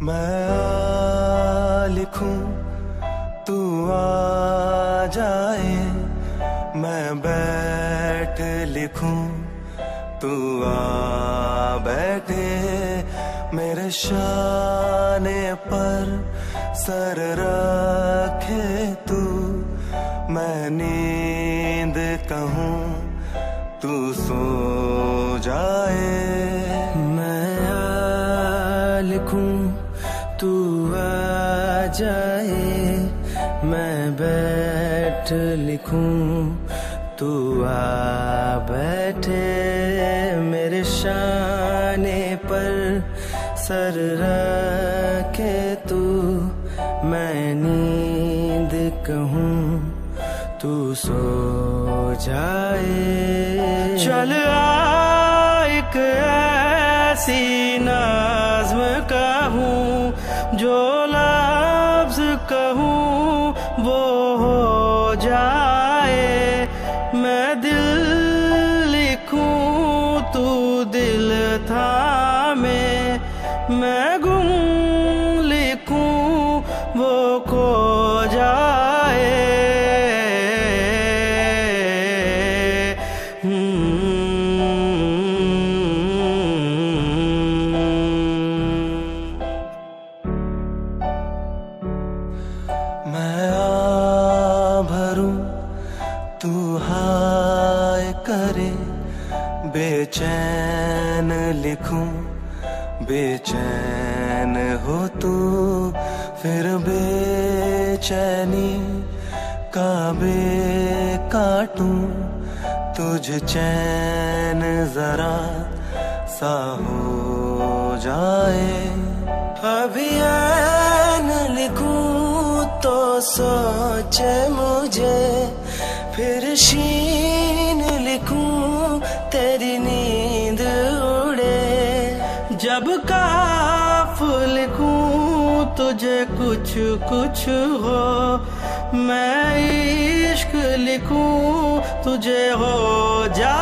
मैं आ लिखूं तू आ जाए, मैं बैठ लिखूं तू आ बैठे, मेरे शाने पर सर रखे तू, मैं नींद कहूं तू सो जाए। मैं आ लिखूं तू आ जाए, मैं बैठ लिखूं तू आ बैठे, मेरे शाने पर सर रखे तू, मैं नींद कहूं तू सो जाए। चल आ एक ऐसी नज़्म कहूं, जो लफ्ज़ कहूं वो हो जाए, मैं दिल लिखूं तू दिल थामे, मैं गुम लिखूं वो खो जाए। मैं आ भरूं तू हाय करे, बेचैन लिखूं बेचैन हो तू, फिर बेचैनी का बे काटूं, तुझ चैन जरा सा हो जाए। अभी ऐन लिखूं तो सोचे मुझे, फिर शीन लिखूं तेरी नींद उड़े, जब काफ लिखूं तुझे कुछ कुछ हो, मैं इश्क लिखूं तुझे हो जा।